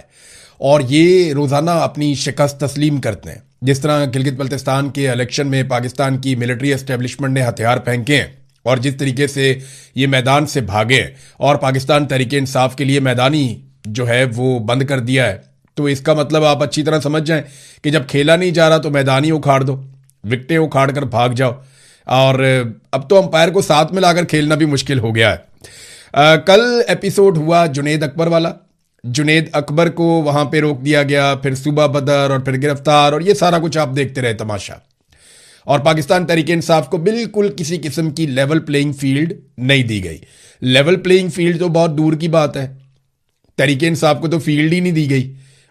है और ये रोज़ाना अपनी शिकस्त तस्लीम करते हैं। जिस तरह गिलगित बल्तिस्तान के इलेक्शन में पाकिस्तान की मिलिट्री एस्टेब्लिशमेंट ने हथियार फेंके हैं और जिस तरीके से ये मैदान से भागे हैं और पाकिस्तान तहरीक इंसाफ के लिए मैदानी जो है वो बंद कर दिया है, तो इसका मतलब आप अच्छी तरह समझ जाएं कि जब खेला नहीं जा रहा तो मैदान ही उखाड़ दो, विकटें उखाड़ कर भाग जाओ। और अब तो अंपायर को साथ में लाकर खेलना भी मुश्किल हो गया है। कल एपिसोड हुआ जुनेद अकबर वाला। जुनेद अकबर को वहां पे रोक दिया गया, फिर सूबा बदर और फिर गिरफ्तार, और ये सारा कुछ आप देखते रहे तमाशा। और पाकिस्तान तहरीक इंसाफ को बिल्कुल किसी किस्म की लेवल प्लेइंग फील्ड नहीं दी गई। लेवल प्लेइंग फील्ड तो बहुत दूर की बात है, तहरीक इंसाफ को तो फील्ड ही नहीं दी गई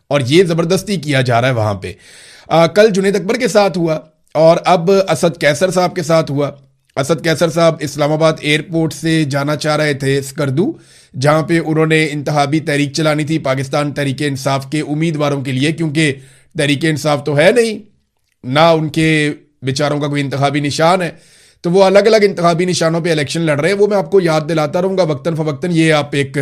और ये जबरदस्ती किया जा रहा है वहां पे। कल जुनेद अकबर के साथ हुआ और अब असद कैसर साहब के साथ हुआ। असद कैसर साहब इस्लामाबाद एयरपोर्ट से जाना चाह रहे थे स्कर्दू, जहां पे उन्होंने इंतखाबी तहरीक चलानी थी पाकिस्तान तहरीक इंसाफ के उम्मीदवारों के लिए, क्योंकि तहरीक इंसाफ तो है नहीं, ना उनके बेचारों का कोई इंतखाबी निशान है, तो वो अलग अलग इंतखाबी निशानों पे इलेक्शन लड़ रहे हैं। वो मैं आपको याद दिलाता रहूँगा वक्तन फवक्तन। ये आप एक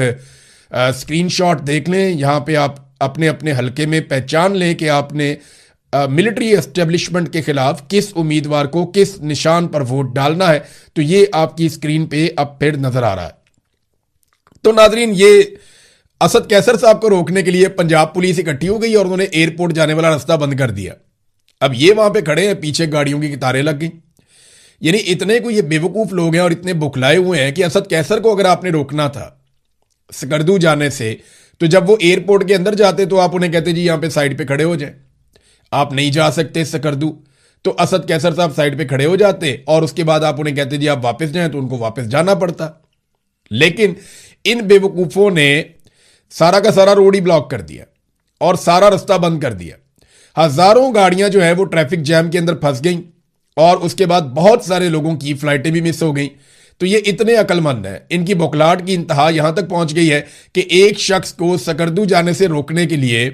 स्क्रीनशॉट देख लें, यहाँ पे आप अपने अपने हलके में पहचान लें कि आपने मिलिट्री एस्टेब्लिशमेंट के खिलाफ किस उम्मीदवार को किस निशान पर वोट डालना है। तो ये आपकी स्क्रीन पे अब फिर नजर आ रहा है। तो नाजरीन, ये असद कैसर साहब को रोकने के लिए पंजाब पुलिस इकट्ठी हो गई और उन्होंने एयरपोर्ट जाने वाला रास्ता बंद कर दिया। अब ये वहां पे खड़े हैं, पीछे गाड़ियों की कतारें लग गई। यानी इतने को ये बेवकूफ लोग हैं और इतने बुखलाए हुए हैं कि असद कैसर को अगर आपने रोकना था स्कर्दू जाने से, तो जब वो एयरपोर्ट के अंदर जाते तो आप उन्हें कहते जी यहां पे साइड पे खड़े हो जाए, आप नहीं जा सकते स्कर्दू। तो असद कैसर साहब साइड पे खड़े हो जाते और उसके बाद आप उन्हें कहते जी आप वापस जाएं, तो उनको वापस जाना पड़ता। लेकिन इन बेवकूफों ने सारा का सारा रोड ही ब्लॉक कर दिया और सारा रास्ता बंद कर दिया। हजारों गाड़ियां जो है वो ट्रैफिक जैम के अंदर फंस गई और उसके बाद बहुत सारे लोगों की फ्लाइटें भी मिस हो गई। तो ये इतने अक्लमंद हैं, इनकी बौखलाहट की इंतहा यहां तक पहुंच गई है कि एक शख्स को स्कर्दू जाने से रोकने के लिए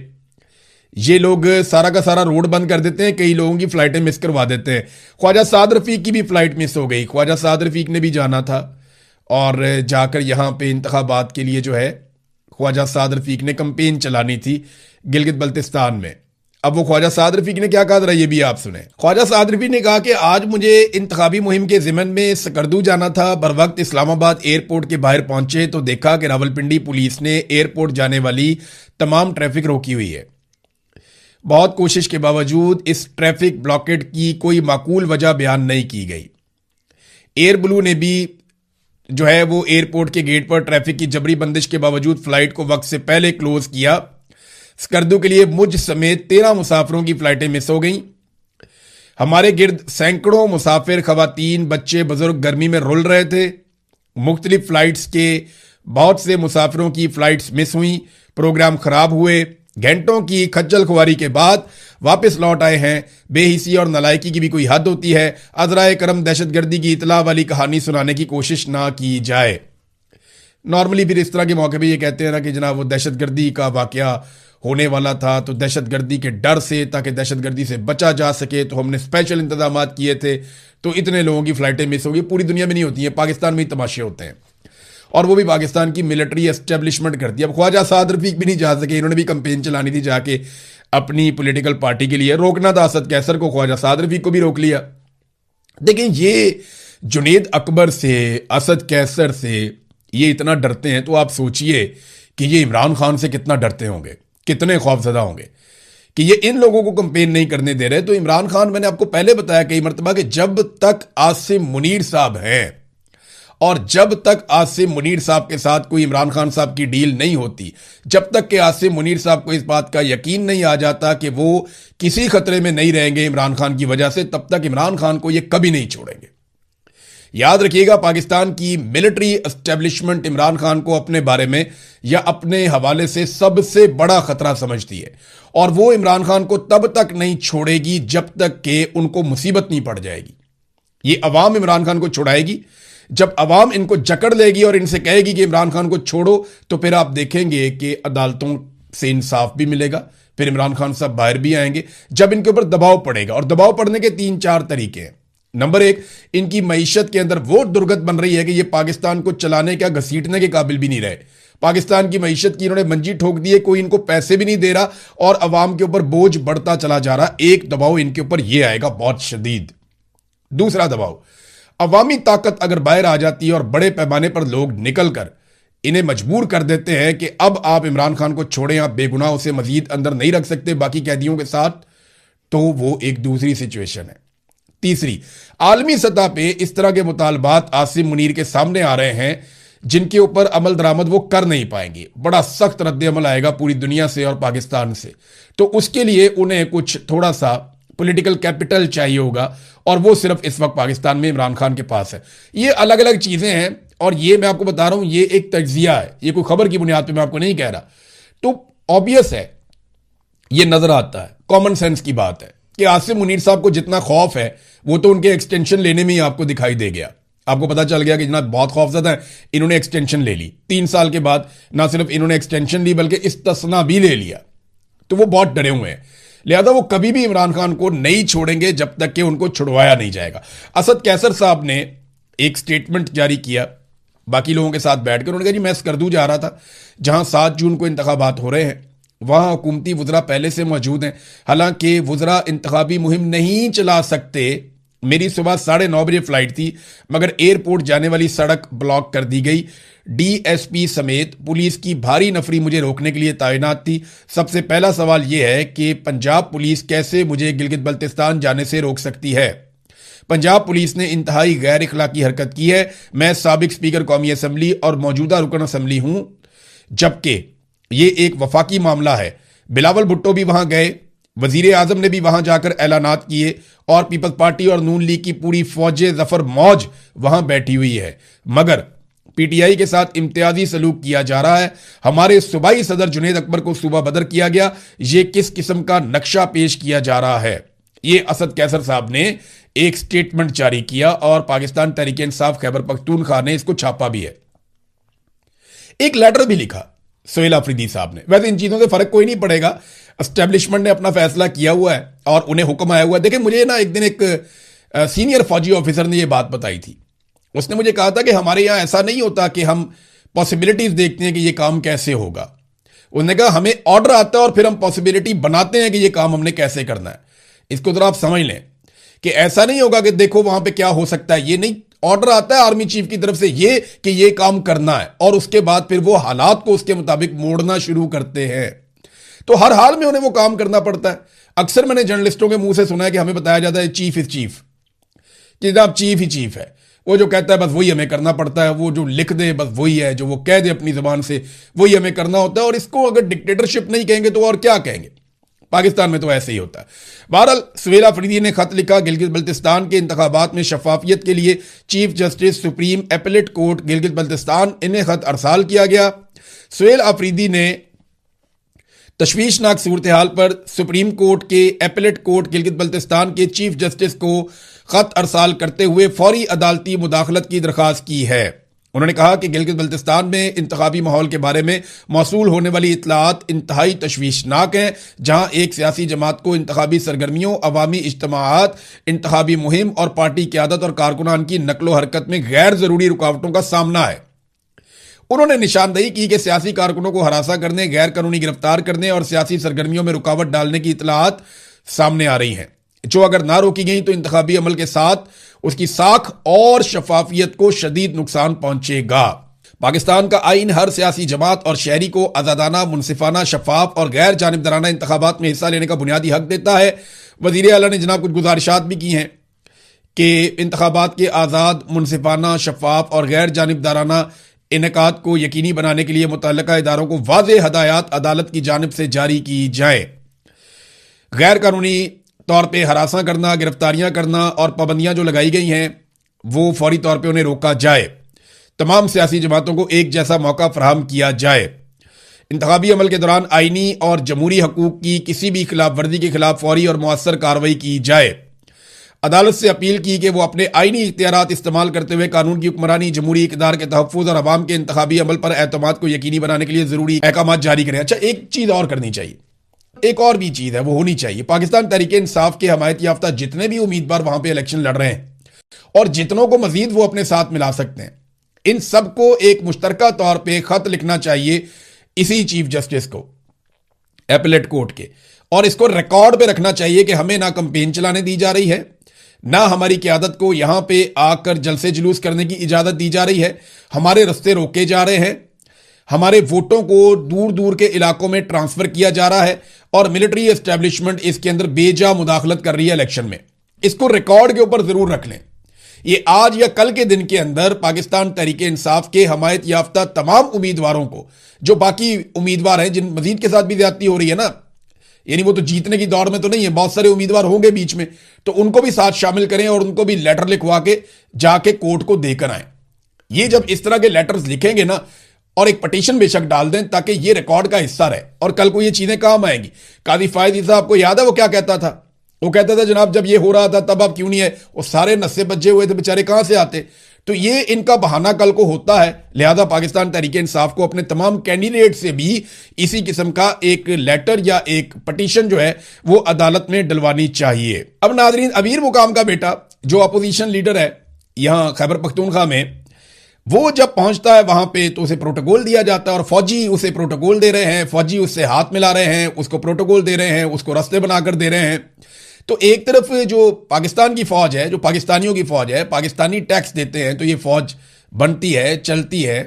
ये लोग सारा का सारा रोड बंद कर देते हैं, कई लोगों की फ्लाइटें मिस करवा देते हैं। ख्वाजा साद रफीक की भी फ्लाइट मिस हो गई। ख्वाजा साद रफीक ने भी जाना था और जाकर यहां पे इंतखाबात के लिए जो है ख्वाजा साद रफीक ने कंपेन चलानी थी गिलगित बल्तिस्तान में। अब वो ख्वाजा साद रफीक ने क्या कहा जरा ये भी आप सुने। ख्वाजा साद रफीक ने कहा कि आज मुझे इंतखाबी मुहिम के ज़िमन में स्कर्दू जाना था। बर वक्त इस्लामाबाद एयरपोर्ट के बाहर पहुंचे तो देखा कि रावलपिंडी पुलिस ने एयरपोर्ट जाने वाली तमाम ट्रैफिक रोकी हुई है। बहुत कोशिश के बावजूद इस ट्रैफिक ब्लॉकेट की कोई माकूल वजह बयान नहीं की गई। एयर ब्लू ने भी जो है वो एयरपोर्ट के गेट पर ट्रैफिक की जबरी बंदिश के बावजूद फ्लाइट को वक्त से पहले क्लोज किया। स्कर्दू के लिए मुझ समेत 13 मुसाफिरों की फ्लाइटें मिस हो गईं। हमारे गिर्द सैकड़ों मुसाफिर, खवातीन, बच्चे, बुजुर्ग गर्मी में रुल रहे थे। मुख्तलिफ फ्लाइट्स के बहुत से मुसाफिरों की फ्लाइट्स मिस हुई, प्रोग्राम खराब हुए। घंटों की खज्जल खुआरी के बाद वापस लौट आए हैं। बेहिसी और नलायकी की भी कोई हद होती है। अजराए करम दहशतगर्दी की इतला वाली कहानी सुनाने की कोशिश ना की जाए। नॉर्मली फिर इस तरह के मौके पे ये कहते हैं ना कि जनाब वो दहशतगर्दी का वाकया होने वाला था, तो दहशतगर्दी के डर से, ताकि दहशतगर्दी से बचा जा सके, तो हमने स्पेशल इंतजाम किए थे, तो इतने लोगों की फ्लाइटें मिस हो गई। पूरी दुनिया में नहीं होती हैं, पाकिस्तान में ही तमाशे होते हैं और वो भी पाकिस्तान की मिलिट्री एस्टेब्लिशमेंट करती है। अब ख्वाजा साद रफीक भी नहीं जा सके, इन्होंने भी कंपेन चलानी थी जाके अपनी पॉलिटिकल पार्टी के लिए। रोकना था असद कैसर को, ख्वाजा साद रफीक को भी रोक लिया। देखिए, ये जुनेद अकबर से, असद कैसर से ये इतना डरते हैं, तो आप सोचिए कि ये इमरान खान से कितना डरते होंगे, कितने खौफजदा होंगे कि ये इन लोगों को कंपेन नहीं करने दे रहे। तो इमरान खान, मैंने आपको पहले बताया कई मरतबा कि जब तक आसिम मुनीर साहब हैं और जब तक आसिम मुनीर साहब के साथ कोई इमरान खान साहब की डील नहीं होती, जब तक कि आसिम मुनीर साहब को इस बात का यकीन नहीं आ जाता कि वो किसी खतरे में नहीं रहेंगे इमरान खान की वजह से, तब तक इमरान खान को ये कभी नहीं छोड़ेंगे। याद रखिएगा, पाकिस्तान की मिलिट्री एस्टेब्लिशमेंट इमरान खान को अपने बारे में या अपने हवाले से सबसे बड़ा खतरा समझती है और वो इमरान खान को तब तक नहीं छोड़ेगी जब तक कि उनको मुसीबत नहीं पड़ जाएगी। ये अवाम इमरान खान को छुड़ाएगी। जब अवाम इनको जकड़ लेगी और इनसे कहेगी कि इमरान खान को छोड़ो, तो फिर आप देखेंगे कि अदालतों से इंसाफ भी मिलेगा, फिर इमरान खान साहब बाहर भी आएंगे। जब इनके ऊपर दबाव पड़ेगा, और दबाव पड़ने के 3-4 तरीके हैं। नंबर 1, इनकी मईशत के अंदर वो दुर्गत बन रही है कि ये पाकिस्तान को चलाने का, घसीटने के काबिल भी नहीं रहे। पाकिस्तान की मईशत की इन्होंने मंजी ठोक दी है, कोई इनको पैसे भी नहीं दे रहा और अवाम के ऊपर बोझ बढ़ता चला जा रहा। एक दबाव इनके ऊपर यह आएगा बहुत शदीद। दूसरा दबाव, अवामी ताकत अगर बाहर आ जाती है और बड़े पैमाने पर लोग निकलकर इन्हें मजबूर कर देते हैं कि अब आप इमरान खान को छोड़ें, आप बेगुनाह उसे मजीद अंदर नहीं रख सकते बाकी कैदियों के साथ, तो वो एक दूसरी सिचुएशन है। तीसरी, आलमी सतह पे इस तरह के मुतालबात आसिम मुनीर के सामने आ रहे हैं जिनके ऊपर अमल दरामद वो कर नहीं पाएंगे। बड़ा सख्त रद्द-ए-अमल आएगा पूरी दुनिया से और पाकिस्तान से, तो उसके लिए उन्हें कुछ थोड़ा सा पॉलिटिकल कैपिटल चाहिए होगा और वो सिर्फ इस वक्त पाकिस्तान में इमरान खान के पास है। ये अलग अलग चीजें हैं और ये मैं आपको बता रहा हूं, ये एक तज्जिया है, ये कोई खबर की बुनियाद पे मैं आपको नहीं कह रहा। तो ऑब्वियस है, ये नजर आता है, कॉमन सेंस की बात है कि आसिम मुनीर साहब को जितना खौफ है वो तो उनके एक्सटेंशन लेने में ही आपको दिखाई दे गया। आपको पता चल गया कि जनाब बहुत खौफजदा है, इन्होंने एक्सटेंशन ले ली 3 साल के बाद। ना सिर्फ इन्होंने एक्सटेंशन ली बल्कि इस्तिस्ना भी ले लिया, तो वो बहुत डरे हुए हैं। लिहाजा वो कभी भी इमरान खान को नहीं छोड़ेंगे जब तक कि उनको छुड़वाया नहीं जाएगा। असद कैसर साहब ने एक स्टेटमेंट जारी किया बाकी लोगों के साथ बैठकर, उन्होंने कहा जी मैं स्कर्दू जा रहा था जहां 7 जून को इंतखाबात हो रहे हैं, वहां हुकूमती वुज़रा पहले से मौजूद हैं। हालांकि वुज़रा इंतखाबी मुहिम नहीं चला सकते। मेरी सुबह 9:30 बजे फ्लाइट थी मगर एयरपोर्ट जाने वाली सड़क ब्लॉक कर दी गई। डीएसपी समेत पुलिस की भारी नफरी मुझे रोकने के लिए तैनात थी। सबसे पहला सवाल यह है कि पंजाब पुलिस कैसे मुझे गिलगित बल्तिस्तान जाने से रोक सकती है? पंजाब पुलिस ने इंतहाई गैर इखलाकी हरकत की है। मैं साबिक स्पीकर कौमी असम्बली और मौजूदा रुकन असम्बली हूं, जबकि ये एक वफाकी मामला है। बिलावल भुट्टो भी वहां गए, वजीर आजम ने भी वहां जाकर ऐलानात किए और पीपल्स पार्टी और नून लीग की पूरी फौजे जफर मौज वहां बैठी हुई है, मगर पीटीआई के साथ इम्तियाजी सलूक किया जा रहा है। हमारे सूबाई सदर जुनेद अकबर को सूबा बदर किया गया। ये किस किस्म का नक्शा पेश किया जा रहा है? ये असद कैसर साहब ने एक स्टेटमेंट जारी किया और पाकिस्तान तहरीक इंसाफ खैबर पख्तूनख्वा ने इसको छापा भी है। एक लेटर भी लिखा सोहेल अफरीदी साहब ने। वैसे इन चीजों से फर्क कोई नहीं पड़ेगा, एस्टेब्लिशमेंट ने अपना फैसला किया हुआ है और उन्हें हुक्म आया हुआ है। देखिए, मुझे ना एक दिन एक सीनियर फौजी ऑफिसर ने यह बात बताई थी। उसने मुझे कहा था कि हमारे यहां ऐसा नहीं होता कि हम पॉसिबिलिटीज देखते हैं कि यह काम कैसे होगा। उन्होंने कहा हमें ऑर्डर आता है और फिर हम पॉसिबिलिटी बनाते हैं कि यह काम हमने कैसे करना है। इसको जरा आप समझ लें कि ऐसा नहीं होगा कि देखो वहां पे क्या हो सकता है, ये नहीं। ऑर्डर आता है आर्मी चीफ की तरफ से ये कि ये काम करना है और उसके बाद फिर वो हालात को उसके मुताबिक मोड़ना शुरू करते हैं। तो हर हाल में उन्हें वो काम करना पड़ता है। अक्सर मैंने जर्नलिस्टों के मुंह से सुना है कि हमें बताया जाता है चीफ इज चीफ, कि जनाब चीफ ही चीफ है, वो जो कहता है बस वही हमें करना पड़ता है, वो जो लिख दे बस वही है, जो वो कह दे अपनी जुबान से वही हमें करना होता है। और इसको अगर डिक्टेटरशिप नहीं कहेंगे तो और क्या कहेंगे? पाकिस्तान में तो ऐसे ही होता है। बहरहाल सोहेल अफरीदी ने खत लिखा, गिलगित बल्तिस्तान के इंतखाबात में शफाफियत के लिए chief justice supreme appellate court Gilgit Baltistan, इन्हें खत अरसाल किया गया। सोहेल अफरीदी ने तशवीशनाक सूरत हाल पर सुप्रीम कोर्ट के एपेलेट कोर्ट गिलगित बल्तिस्तान के चीफ जस्टिस को खत अरसाल करते हुए फौरी अदालती मुदाखलत की दरख्वास्त की है। उन्होंने कहा कि गिलगित बल्तिस्तान में इंतखाबी माहौल के बारे में मौसूल होने वाली इतलात इंतहाई तशवीशनाक हैं, जहां एक सियासी जमात को इंतखाबी सरगर्मियों, अवामी इज्तमाआत, इंतखाबी मुहिम और पार्टी क़यादत और कारकुनान की नकलो हरकत में गैर जरूरी रुकावटों का सामना है। उन्होंने निशानदेही की कि सियासी कारकुनों को हरासा करने, गैर कानूनी गिरफ्तार करने और सियासी सरगर्मियों में रुकावट डालने की इतलात सामने आ रही हैं, जो अगर ना रोकी गई तो इंतखाबी अमल के साथ उसकी साख और शफाफियत को शदीद नुकसान पहुंचेगा। पाकिस्तान का आइन हर सियासी जमात और शहरी को आज़ादाना, मुनसिफाना, शफाफ और गैर जानिबदाराना इंतखाबात में हिस्सा लेने का बुनियादी हक देता है। वज़ीर आला ने जनाब कुछ गुजारिशात भी की हैं कि इंतखाबात के आज़ाद, मुनसिफाना, शफाफ और गैर जानिबदाराना इनेकाद को यकीनी बनाने के लिए मुतल्लिका इदारों को वाज़ेह हदायत अदालत की जानिब से जारी की जाए। गैर कानूनी तौर पे हरासा करना, गिरफ्तारियां करना और पाबंदियां जो लगाई गई हैं वो फौरी तौर पे उन्हें रोका जाए। तमाम सियासी जमातों को एक जैसा मौका फराहम किया जाए। इंतखाबी अमल के दौरान आईनी और जमहूरी हकूक की किसी भी खिलाफ वर्जी के खिलाफ फौरी और मौसर कार्रवाई की जाए। अदालत से अपील की कि वो अपने आईनी इख्तियारात इस्तेमाल करते हुए कानून की हुक्मरानी, जमहूरी इक़दार के तहफ़्फ़ुज़ और अवाम के इंतखाबी अमल पर एतमाद को यकीनी बनाने के लिए ज़रूरी अहकामात जारी करें। अच्छा, एक चीज़ और करनी चाहिए, एक और भी चीज़ है वो होनी चाहिए। पाकिस्तान तहरीक इंसाफ के हमायत याफ्ता जितने भी उम्मीदवार वहां पे इलेक्शन लड़ रहे हैं और जितनों को मजीद वो अपने साथ मिला सकते हैं, इन सबको एक मुश्तरका तौर पे खत लिखना चाहिए इसी चीफ जस्टिस को एपेलेट कोर्ट के, और इसको रिकॉर्ड पे रखना चाहिए कि हमें ना कैंपेन चलाने दी जा रही है, ना हमारी क़यादत को यहां पे आकर जलसे जुलूस करने की इजाजत दी जा रही है, हमारे रास्ते रोके जा रहे हैं, हमारे वोटों को दूर दूर के इलाकों में ट्रांसफर किया जा रहा है और मिलिट्री एस्टेब्लिशमेंट इसके अंदर बेजा मुदाखलत कर रही है इलेक्शन में। इसको रिकॉर्ड के ऊपर जरूर रख लें। ये आज या कल के दिन के अंदर पाकिस्तान तहरीके इंसाफ के हमायत याफ्ता तमाम उम्मीदवारों को, जो बाकी उम्मीदवार हैं जिन मजीद के साथ भी ज्यादती हो रही है ना, यानी वो तो जीतने की दौड़ में तो नहीं है, बहुत सारे उम्मीदवार होंगे बीच में, तो उनको भी साथ शामिल करें और उनको भी लेटर लिखवा के जाके कोर्ट को देकर आए। ये जब इस तरह के लेटर्स लिखेंगे ना, और एक पटिशन बेशक डाल दें ताकि ये रिकॉर्ड का हिस्सा रहे और कल को ये चीजें काम आएंगी। काजी फायदी साहब को याद है वो क्या कहता था? वो कहता था जनाब जब ये हो रहा था तब आप क्यों नहीं है, वो सारे नस्से बज्जे हुए थे बेचारे, कहां से आते? तो ये इनका बहाना कल को होता है। लिहाजा पाकिस्तान तहरीके इंसाफ को अपने तमाम कैंडिडेट से भी इसी किस्म का एक लेटर या एक पटिशन जो है वो अदालत में डलवानी चाहिए। अब नाजरीन, अमीर मुकाम का बेटा जो अपोजिशन लीडर है यहां खैबर पख्तूनख्वा में, वो जब पहुंचता है वहां पे तो उसे प्रोटोकॉल दिया जाता है और फौजी उसे प्रोटोकॉल दे रहे हैं, फौजी उससे हाथ मिला रहे हैं, उसको प्रोटोकॉल दे रहे हैं, उसको रास्ते बनाकर दे रहे हैं। तो एक तरफ जो पाकिस्तान की फौज है, जो पाकिस्तानियों की फौज है, पाकिस्तानी टैक्स देते हैं तो ये फौज बनती है, चलती है।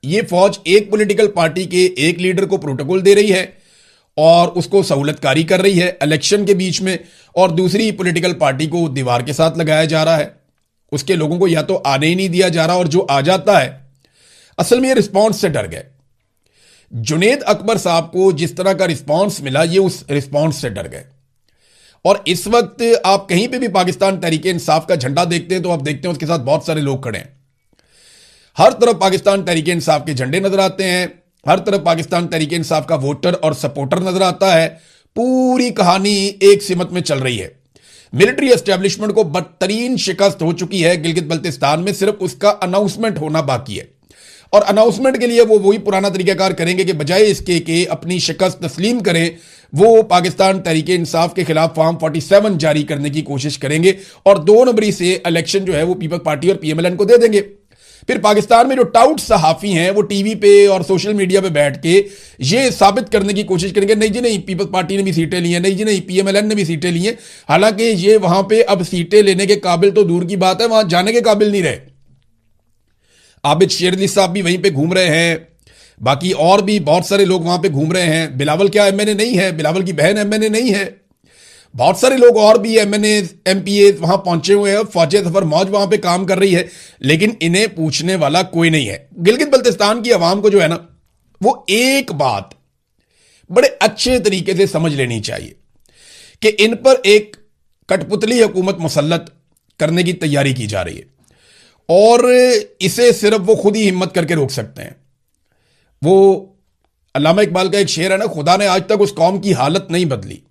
ये फौज एक पॉलिटिकल पार्टी के एक लीडर को प्रोटोकॉल दे रही है और उसको सहूलतकारी कर रही है इलेक्शन के बीच में, और दूसरी पॉलिटिकल पार्टी को दीवार के साथ लगाया जा रहा है। उसके लोगों को या तो आने ही नहीं दिया जा रहा, और जो आ जाता है असल में ये रिस्पॉन्स से डर गए। जुनेद अकबर साहब को जिस तरह का रिस्पॉन्स मिला, ये उस रिस्पॉन्स से डर गए। और इस वक्त आप कहीं पे भी पाकिस्तान तहरीके इंसाफ का झंडा देखते हैं तो आप देखते हैं उसके साथ बहुत सारे लोग खड़े हैं। हर तरफ पाकिस्तान तहरीके इंसाफ के झंडे नजर आते हैं, हर तरफ पाकिस्तान तहरीके इंसाफ का वोटर और सपोर्टर नजर आता है। पूरी कहानी एक सिमत में चल रही है। मिलिट्री एस्टेब्लिशमेंट को बदतरीन शिकस्त हो चुकी है गिलगित बल्तिस्तान में, सिर्फ उसका अनाउंसमेंट होना बाकी है। और अनाउंसमेंट के लिए वो वही पुराना तरीकाकार करेंगे कि बजाय इसके कि अपनी शिकस्त तस्लीम करें, वो पाकिस्तान तहरीके इंसाफ के खिलाफ फॉर्म 47 जारी करने की कोशिश करेंगे और 2 नवंबर से इलेक्शन जो है वो पीपल्स पार्टी और पीएमएलएन को दे देंगे। फिर पाकिस्तान में जो टाउट सहाफी हैं वो टीवी पे और सोशल मीडिया पे बैठ के ये साबित करने की कोशिश करेंगे, नहीं जी नहीं, पीपल्स पार्टी ने भी सीटें ली हैं, नहीं जी नहीं, पीएमएलएन ने भी सीटें ली हैं। हालांकि ये वहां पे अब सीटें लेने के काबिल तो दूर की बात है, वहां जाने के काबिल नहीं रहे। आबिद शेर अली साहब भी वहीं पे घूम रहे हैं, बाकी और भी बहुत सारे लोग वहां पे घूम रहे हैं। बिलावल क्या एमएनए नहीं है? बिलावल की बहन एमएनए नहीं है? बहुत सारे लोग और भी एमएनए एमपीए वहां पहुंचे हुए हैं। फौज सफर मौज वहां पे काम कर रही है, लेकिन इन्हें पूछने वाला कोई नहीं है। गिलगित बल्तिस्तान की आवाम को जो है ना, वो एक बात बड़े अच्छे तरीके से समझ लेनी चाहिए कि इन पर एक कठपुतली हुकूमत मुसल्लत करने की तैयारी की जा रही है और इसे सिर्फ वो खुद ही हिम्मत करके रोक सकते हैं। वो अल्लामा इकबाल का एक शेर है ना, खुदा ने आज तक उस कौम की हालत नहीं बदली,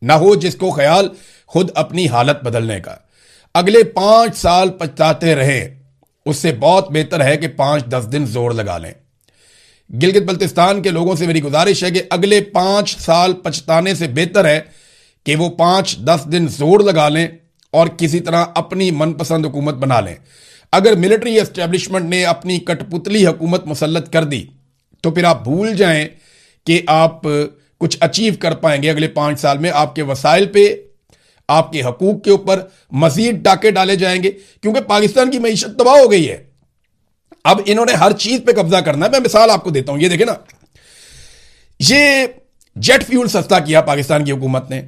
ना हो जिसको ख्याल खुद अपनी हालत बदलने का। अगले 5 साल पछताते रहे, उससे बहुत बेहतर है कि 5-10 दिन जोर लगा लें। गिलगित बल्तिस्तान के लोगों से मेरी गुजारिश है कि अगले 5 साल पछताने से बेहतर है कि वो 5-10 दिन जोर लगा लें और किसी तरह अपनी मनपसंद हुकूमत बना लें। अगर मिलिट्री एस्टेब्लिशमेंट ने अपनी कठपुतली हुकूमत मुसल्लत कर दी तो फिर आप भूल जाएं कि आप कुछ अचीव कर पाएंगे अगले 5 साल में। आपके वसाइल पे, आपके हकूक के ऊपर मजीद डाके डाले जाएंगे, क्योंकि पाकिस्तान की मईशत तबाह हो गई है। अब इन्होंने हर चीज पे कब्जा करना है। मैं मिसाल आपको देता हूं, ये देखे ना, ये जेट फ्यूल सस्ता किया पाकिस्तान की हुकूमत ने।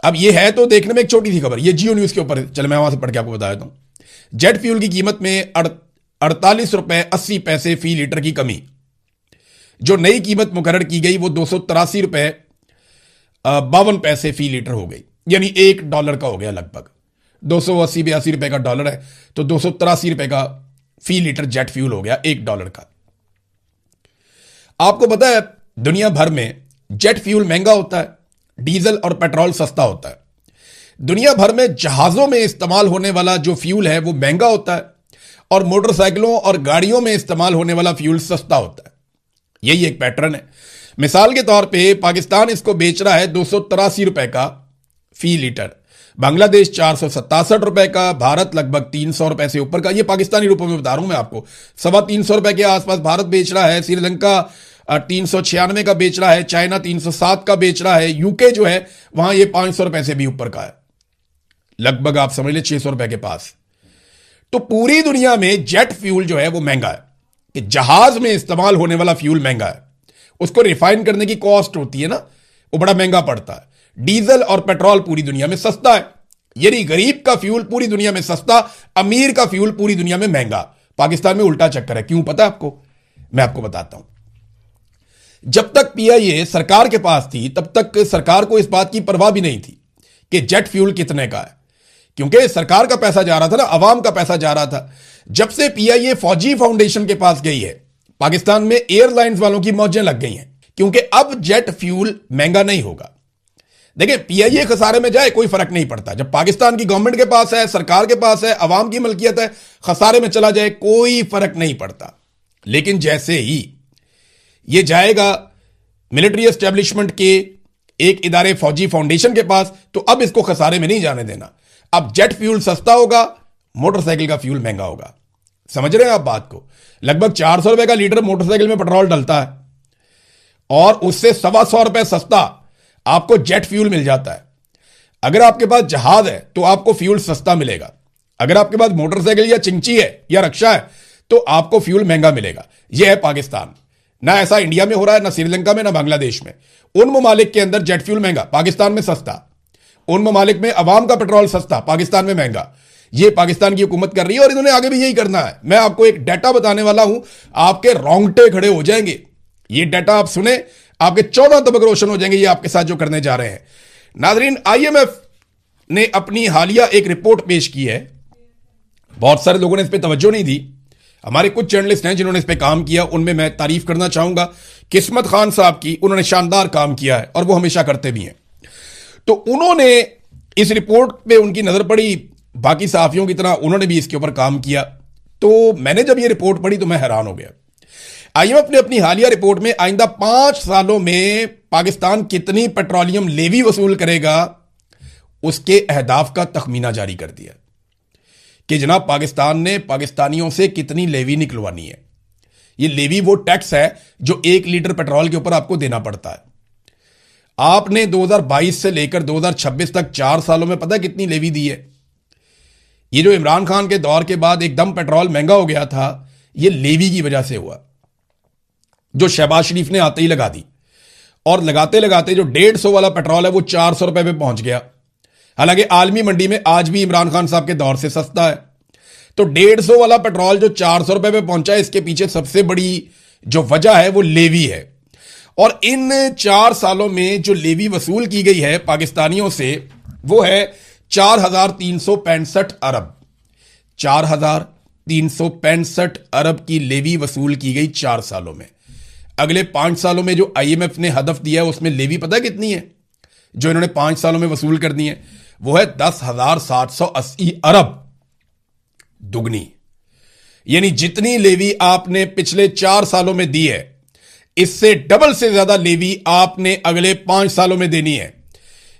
अब ये है तो देखने में एक छोटी सी खबर, ये जियो न्यूज के ऊपर, चलो मैं वहां से पढ़ के आपको बता देता हूं। जेट फ्यूल की कीमत में 48 रुपए 80 पैसे फी लीटर की कमी। जो नई कीमत मुकर्रर की गई वो 283 रुपए 52 पैसे फी लीटर हो गई, यानी $1 का हो गया लगभग। 280-82 रुपए का डॉलर है तो 283 रुपए का फी लीटर जेट फ्यूल हो गया $1 का। आपको पता है दुनिया भर में जेट फ्यूल महंगा होता है, डीजल और पेट्रोल सस्ता होता है। दुनिया भर में जहाजों में इस्तेमाल होने वाला जो फ्यूल है वो महंगा होता है और मोटरसाइकिलों और गाड़ियों में इस्तेमाल होने वाला फ्यूल सस्ता होता है। यही एक पैटर्न है। मिसाल के तौर पे पाकिस्तान इसको बेच रहा है 283 रुपए का फी लीटर, बांग्लादेश 467 रुपए का, भारत लगभग 300 रुपए से ऊपर का। ये पाकिस्तानी रुपयों में बता रहा हूं मैं आपको, 325 रुपए के आसपास भारत बेच रहा है। श्रीलंका 396 का बेच रहा है, चाइना 307 का बेच रहा है, यूके जो है वहां ये 500 रुपए से भी ऊपर का है, लगभग आप समझ ले 600 रुपए के पास। तो पूरी दुनिया में जेट फ्यूल जो है वो महंगा है, कि जहाज में इस्तेमाल होने वाला फ्यूल महंगा है, उसको रिफाइन करने की कॉस्ट होती है ना, वो बड़ा महंगा पड़ता है। डीजल और पेट्रोल पूरी दुनिया में सस्ता है, यानी गरीब का फ्यूल पूरी दुनिया में सस्ता, अमीर का फ्यूल पूरी दुनिया में महंगा। पाकिस्तान में उल्टा चक्कर है। क्यों पता है आपको? मैं आपको बताता हूं। जब तक पीआईए सरकार के पास थी तब तक सरकार को इस बात की परवाह भी नहीं थी कि जेट फ्यूल कितने का है, क्योंकि सरकार का पैसा जा रहा था ना, अवाम का पैसा जा रहा था। जब से पीआईए फौजी फाउंडेशन के पास गई है, पाकिस्तान में एयरलाइंस वालों की मौजें लग गई हैं, क्योंकि अब जेट फ्यूल महंगा नहीं होगा। देखिए, पीआईए खसारे में जाए कोई फर्क नहीं पड़ता, जब पाकिस्तान की गवर्नमेंट के पास है, सरकार के पास है, अवाम की मलकियत है, खसारे में चला जाए कोई फर्क नहीं पड़ता। लेकिन जैसे ही ये जाएगा मिलिट्री एस्टेब्लिशमेंट के एक इदारे फौजी फाउंडेशन के पास, तो अब इसको खसारे में नहीं जाने देना। अब जेट फ्यूल सस्ता होगा, मोटरसाइकिल का फ्यूल महंगा होगा। समझ रहे हैं आप बात को? लगभग 400 रुपए का लीटर मोटरसाइकिल में पेट्रोल डलता है, और उससे 125 रुपए सस्ता आपको जेट फ्यूल मिल जाता है। अगर आपके पास जहाज है तो आपको फ्यूल सस्ता मिलेगा, अगर आपके पास मोटरसाइकिल या चिंची है या रक्षा है तो आपको फ्यूल महंगा मिलेगा। यह है पाकिस्तान। ना ऐसा इंडिया में हो रहा है, ना श्रीलंका में, ना बांग्लादेश में। उन ममालिक के अंदर जेट फ्यूल महंगा, पाकिस्तान में सस्ता। उन ममालिक में अवाम का पेट्रोल सस्ता, पाकिस्तान में महंगा। ये पाकिस्तान की हुकूमत कर रही है और इन्होंने आगे भी यही करना है। मैं आपको एक डाटा बताने वाला हूं, आपके रोंगटे खड़े हो जाएंगे। ये डाटा आप सुने, आपके 14 तबक रोशन हो जाएंगे, ये आपके साथ जो करने जा रहे हैं। नाजरीन, आईएमएफ ने अपनी हालिया एक रिपोर्ट पेश की है। बहुत सारे लोगों ने इस पर तवज्जो नहीं दी। हमारे कुछ जर्नलिस्ट हैं जिन्होंने इस पर काम किया, उनमें मैं तारीफ करना चाहूंगा किस्मत खान साहब की। उन्होंने शानदार काम किया है और वो हमेशा करते भी हैं। तो उन्होंने इस रिपोर्ट पे उनकी नजर पड़ी, बाकी सहाफियों की तरह उन्होंने भी इसके ऊपर काम किया। तो मैंने जब ये रिपोर्ट पढ़ी तो मैं हैरान हो गया। आईएमएफ ने अपनी हालिया रिपोर्ट में आइंदा 5 सालों में पाकिस्तान कितनी पेट्रोलियम लेवी वसूल करेगा उसके अहदाफ का तखमीना जारी कर दिया कि जनाब पाकिस्तान ने पाकिस्तानियों से कितनी लेवी निकलवानी है। ये लेवी वो टैक्स है जो 1 लीटर पेट्रोल के ऊपर आपको देना पड़ता है। आपने 2022 से लेकर 2026 तक 4 सालों में पता है कितनी लेवी दी है? ये जो इमरान खान के दौर के बाद एकदम पेट्रोल महंगा हो गया था, ये लेवी की वजह से हुआ, जो शहबाज शरीफ ने आते ही लगा दी। और लगाते लगाते जो 150 वाला पेट्रोल है वो 400 रुपए पे पहुंच गया। हालांकि आलमी मंडी में आज भी इमरान खान साहब के दौर से सस्ता है। तो 150 वाला पेट्रोल जो 400 रुपए पे पहुंचा है, इसके पीछे सबसे बड़ी जो वजह है वो लेवी है। और इन 4 सालों में जो लेवी वसूल की गई है पाकिस्तानियों से वो है 4,365 अरब। 4,365 अरब की लेवी वसूल की गई 4 सालों में। अगले 5 सालों में जो आईएमएफ ने हदफ दिया है उसमें लेवी पता है कितनी है जो इन्होंने 5 सालों में वसूल कर दी है? वो है 10,780 अरब। दुगनी, यानी जितनी लेवी आपने पिछले 4 सालों में दी है, इससे डबल से ज्यादा लेवी आपने अगले 5 सालों में देनी है।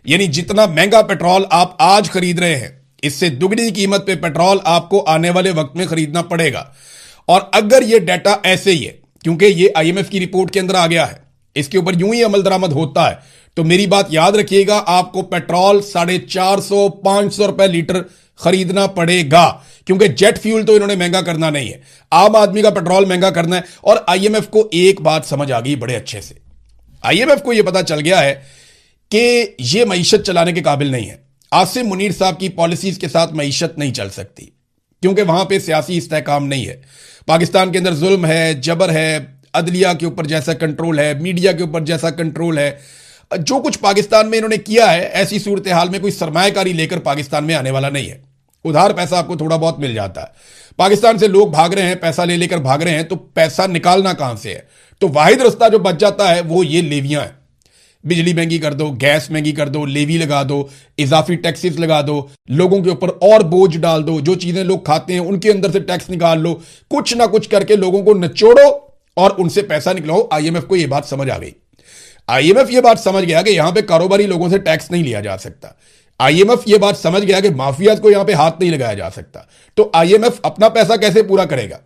यानी जितना महंगा पेट्रोल आप आज खरीद रहे हैं, इससे दुगनी कीमत पे पेट्रोल आपको आने वाले वक्त में खरीदना पड़ेगा। और अगर यह डाटा ऐसे ही है, क्योंकि यह आईएमएफ की रिपोर्ट के अंदर आ गया है, इसके ऊपर यूं ही अमल दरामद होता है, तो मेरी बात याद रखिएगा, आपको पेट्रोल 450-500 रुपए लीटर खरीदना पड़ेगा। क्योंकि जेट फ्यूल तो इन्होंने महंगा करना नहीं है, आम आदमी का पेट्रोल महंगा करना है। और आईएमएफ को एक बात समझ आ गई बड़े अच्छे से। आईएमएफ को यह पता चल गया है कि यह मईशत चलाने के काबिल नहीं है। आसिम मुनीर साहब की पॉलिसीज के साथ मईशत नहीं चल सकती, क्योंकि वहां पे सियासी इस्तेहकाम नहीं है। पाकिस्तान के अंदर जुल्म है, जबर है, अदलिया के ऊपर जैसा कंट्रोल है, मीडिया के ऊपर जैसा कंट्रोल है, जो कुछ पाकिस्तान में इन्होंने किया है, ऐसी सूरत हाल में कोई सरमायाकारी लेकर पाकिस्तान में आने वाला नहीं है। उधार पैसा आपको थोड़ा बहुत मिल जाता है। पाकिस्तान से लोग भाग रहे हैं, पैसा ले लेकर भाग रहे हैं, तो पैसा निकालना कहां से है? तो वाहिद रास्ता जो बच जाता है वो ये लेवियां हैं। बिजली महंगी कर दो, गैस महंगी कर दो, लेवी लगा दो, इजाफी टैक्सेस लगा दो, लोगों के ऊपर और बोझ डाल दो, जो चीजें लोग खाते हैं उनके अंदर से टैक्स निकाल लो, कुछ ना कुछ करके लोगों को निचोड़ो और उनसे पैसा निकलाओ। आईएमएफ को यह बात समझ आ गई। आईएमएफ यह बात समझ गया कि यहां पे कारोबारी लोगों से टैक्स नहीं लिया जा सकता। आईएमएफ ये बात समझ गया कि माफिया को यहां पे हाथ नहीं लगाया जा सकता, तो आईएमएफ अपना पैसा कैसे पूरा करेगा?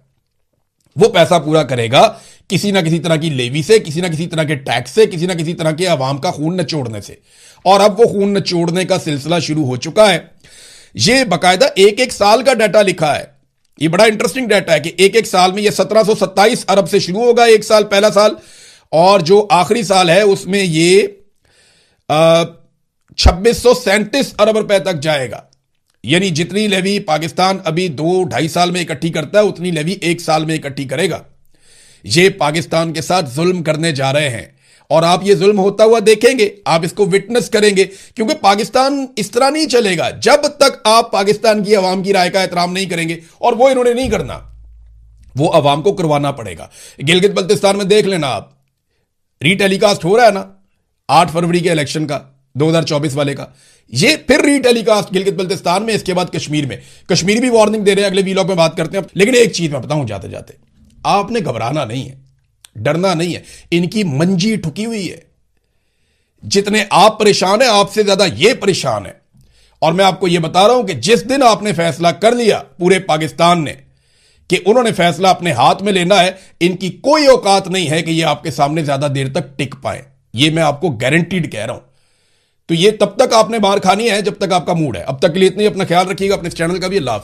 वो पैसा पूरा करेगा किसी ना किसी तरह की लेवी से, किसी ना किसी तरह के टैक्स से, किसी ना किसी तरह के आवाम का खून नचोड़ने से। और अब वो खून नचोड़ने का सिलसिला शुरू हो चुका है। ये बाकायदा एक एक साल का डाटा लिखा है। ये बड़ा इंटरेस्टिंग डाटा है कि एक एक साल में ये 1727 अरब से शुरू होगा, एक साल, पहला साल, और जो आखिरी साल है उसमें ये 2637 अरब रुपए तक जाएगा। यानी जितनी लेवी पाकिस्तान अभी 2-2.5 साल में इकट्ठी करता है, उतनी लेवी एक साल में इकट्ठी करेगा। ये पाकिस्तान के साथ जुल्म करने जा रहे हैं और आप ये जुल्म होता हुआ देखेंगे, आप इसको विटनेस करेंगे, क्योंकि पाकिस्तान इस तरह नहीं चलेगा जब तक आप पाकिस्तान की आवाम की राय का एहतराम नहीं करेंगे। और वो इन्होंने नहीं करना, वो आवाम को करवाना पड़ेगा। गिलगित बल्तिस्तान में देख लेना आप, रीटेलीकास्ट हो रहा है ना 8 फरवरी के इलेक्शन का, 2024 वाले का, ये फिर रीटेलीकास्ट गिलगित बल्तिस्तान में, इसके बाद कश्मीर में। कश्मीर भी वार्निंग दे रहे हैं, अगले वीलॉग में बात करते हैं। लेकिन एक चीज मैं बताऊं जाते जाते, आपने घबराना नहीं है, डरना नहीं है। इनकी मंजी ठुकी हुई है। जितने आप परेशान हैं, आपसे ज्यादा ये परेशान है। और मैं आपको यह बता रहा हूं कि जिस दिन आपने फैसला कर लिया पूरे पाकिस्तान ने कि उन्होंने फैसला अपने हाथ में लेना है, इनकी कोई औकात नहीं है कि ये आपके सामने ज्यादा देर तक टिक पाए। ये मैं आपको गारंटीड कह रहा हूं। तो ये तब तक आपने मार खानी है जब तक आपका मूड है। अब तक के लिए इतनी, अपना ख्याल रखिएगा, अपने चैनल का भी। अल्लाह हाफ़िज़।